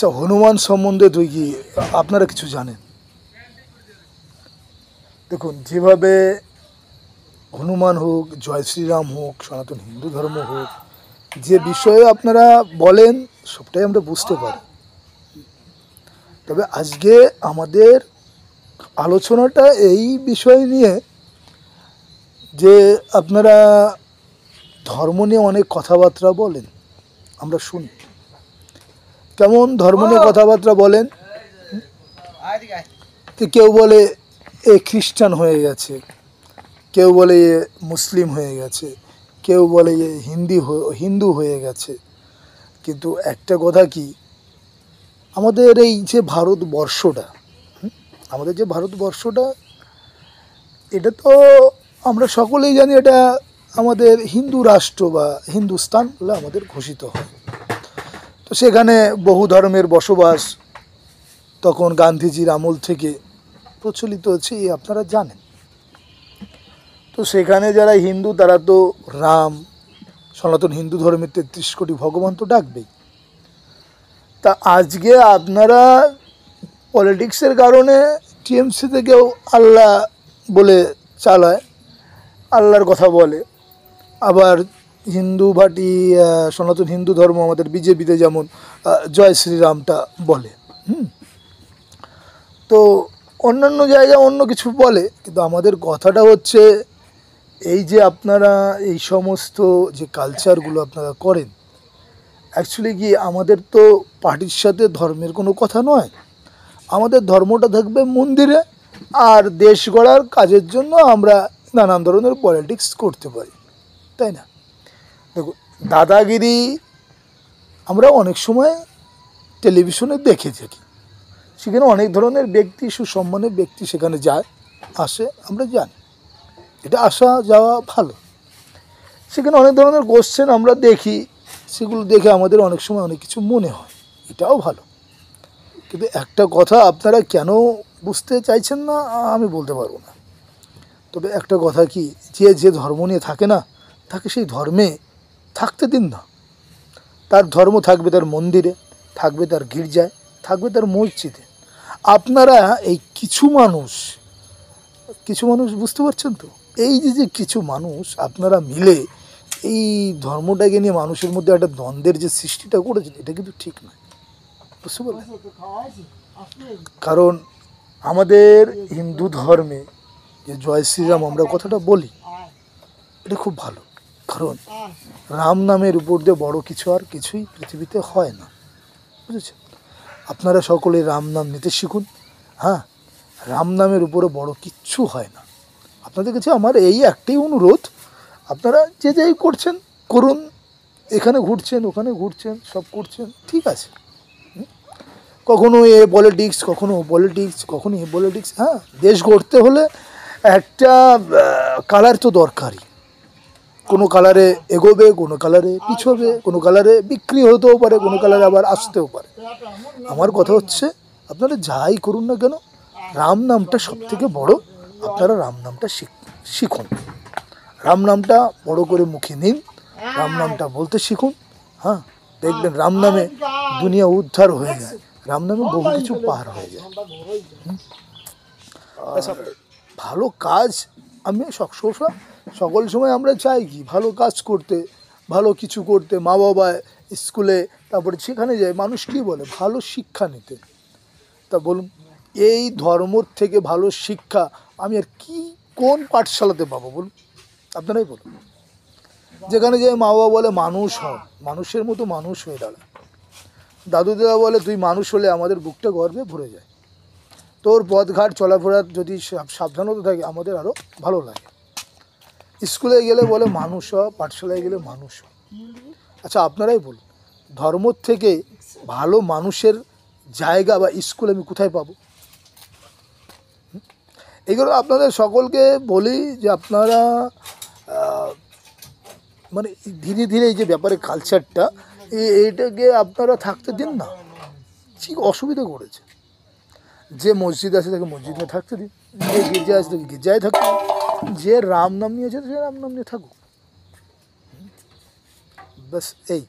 আচ্ছা, হনুমান সম্বন্ধে তুই কি আপনারা কিছু জানেন? দেখুন, যেভাবে হনুমান হোক, জয় শ্রীরাম হোক, সনাতন হিন্দু ধর্ম হোক, যে বিষয়ে আপনারা বলেন সবটাই আমরা বুঝতে পারি। তবে আজকে আমাদের আলোচনাটা এই বিষয় নিয়ে যে আপনারা ধর্ম নিয়ে অনেক কথাবার্তা বলেন, আমরা শুনি। কেমন ধর্ম নিয়ে কথাবার্তা বলেন? কেউ বলে এ খ্রিস্টান হয়ে গেছে, কেউ বলে এ মুসলিম হয়ে গেছে, কেউ বলে এ হিন্দু হয়ে গেছে। কিন্তু একটা কথা কি, আমাদের এই যে ভারতবর্ষটা, এটা তো আমরা সকলেই জানি, এটা আমাদের হিন্দু রাষ্ট্র বা হিন্দুস্তান বলে আমাদের ঘোষিত হয়। তো সেখানে বহু ধর্মের বসবাস তখন গান্ধীজির আমল থেকে প্রচলিত হচ্ছে, আপনারা জানেন। তো সেখানে যারা হিন্দু তারা তো রাম, সনাতন হিন্দু ধর্মের ৩৩ কোটি ভগবান তো ডাকবেই। তা আজকে আপনারা পলিটিক্সের কারণে টিএমসি থেকেও আল্লাহ বলে চালায়, আল্লাহর কথা বলে। আবার হিন্দু পার্টি, সনাতন হিন্দু ধর্ম আমাদের বিজেপিতে যেমন জয় শ্রীরামটা বলে। তো অন্যান্য জায়গায় অন্য কিছু বলে, কিন্তু আমাদের কথাটা হচ্ছে এই যে আপনারা এই সমস্ত যে কালচারগুলো আপনারা করেন, অ্যাকচুয়ালি কি আমাদের তো পার্টির সাথে ধর্মের কোনো কথা নয়। আমাদের ধর্মটা থাকবে মন্দিরে, আর দেশ গড়ার কাজের জন্য আমরা নানান ধরনের পলিটিক্স করতে পারি, তাই না? দেখুন, দাদাগিরি আমরা অনেক সময় টেলিভিশনে দেখে থাকি। সেখানে অনেক ধরনের ব্যক্তি, সুসম্মানের ব্যক্তি সেখানে যায়, আসে, আমরা জানি। এটা আসা যাওয়া ভালো। সেখানে অনেক ধরনের কোশ্চেন আমরা দেখি, সেগুলো দেখে আমাদের অনেক সময় অনেক কিছু মনে হয়, এটাও ভালো। কিন্তু একটা কথা আপনারা কেন বুঝতে চাইছেন না আমি বলতে পারবো না। তবে একটা কথা কি, যে ধর্ম নিয়ে থাকে না, তাকে সেই ধর্মে থাকতে দিন না। তার ধর্ম থাকবে তার মন্দিরে, থাকবে তার গির্জায়, থাকবে তার মসজিদে। আপনারা এই কিছু মানুষ বুঝতে পারছেন তো, এই যে কিছু মানুষ আপনারা মিলে এই ধর্মটাকে নিয়ে মানুষের মধ্যে একটা দ্বন্দ্বের যে সৃষ্টিটা করেছেন, এটা কিন্তু ঠিক নয়, বুঝতে পারলেন? কারণ আমাদের হিন্দু ধর্মে যে জয় শ্রীরাম আমরা কথাটা বলি, এটা খুব ভালো। কারণ রাম নামের উপর দিয়ে বড় কিছু আর কিছুই পৃথিবীতে হয় না, বুঝেছেন? আপনারা সকলে রাম নাম নিতে শিখুন। হ্যাঁ, রাম নামের উপরে বড় কিচ্ছু হয় না। আপনাদের কাছে আমার এই একটাই অনুরোধ, আপনারা যে যাই করছেন করুন, এখানে ঘুরছেন ওখানে ঘুরছেন, সব করছেন, ঠিক আছে। কখনো এ পলিটিক্স, কখনো ও পলিটিক্স, কখনো এ পলিটিক্স। হ্যাঁ, দেশ গড়তে হলে একটা কালার তো দরকারই। কোনো কালারে এগোবে, কোনো কালারে পিছোবে, কোনো কালারে বিক্রি হতেও পারে, কোনো কালারে আবার আসতেও পারে। আমার কথা হচ্ছে, আপনারা যাই করুন না কেন, রাম নামটা সব থেকে বড়। আপনারা রাম নামটা শিখুন, রাম নামটা বড় করে মুখে নিন, রাম নামটা বলতে শিখুন। হ্যাঁ, দেখবেন রাম নামে দুনিয়া উদ্ধার হয়ে যায়, রাম নামে বহু কিছু পার হয়ে যায়। ভালো কাজ আমি সকল সময় আমরা চাই কি, ভালো কাজ করতে, ভালো কিছু করতে। মা বাবা স্কুলে, তারপরে সেখানে যায়, মানুষ কী বলে, ভালো শিক্ষা নিতে। তা বলুন, এই ধর্মর থেকে ভালো শিক্ষা আমি আর কোন পাঠশালাতে পাবো বলুন? আপনারাই বলুন। যেখানে যে মা বাবা বলে মানুষ হ, মানুষের মতো মানুষ হয়ে দাঁড়া। দাদু দাদা বলে তুই মানুষ হলে আমাদের বুকটা গর্বে ভরে যায়। তোর পথঘাট চলাফেরার যদি সাবধানতা থাকে, আমাদের আরও ভালো লাগে। স্কুলে গেলে বলে মানুষ হ, পাঠশালায় গেলে মানুষ হ। আচ্ছা, আপনারাই বলুন, ধর্ম থেকে ভালো মানুষের জায়গা বা স্কুল আমি কোথায় পাবো? এগুলো আপনাদের সকলকে বলি যে আপনারা মানে ধীরে ধীরে এই যে ব্যাপারে কালচারটা, এইটাকে আপনারা থাকতে দিন না। ঠিক অসুবিধা করেছে। যে মসজিদ আছে তাকে মসজিদে থাকতে দিন, যে গির্জা আছে তাকে গির্জায় থাকতে দিন, যে রাম নাম নিয়েছে সে রাম নাম নিয়ে থাকুক, ব্যাস এই।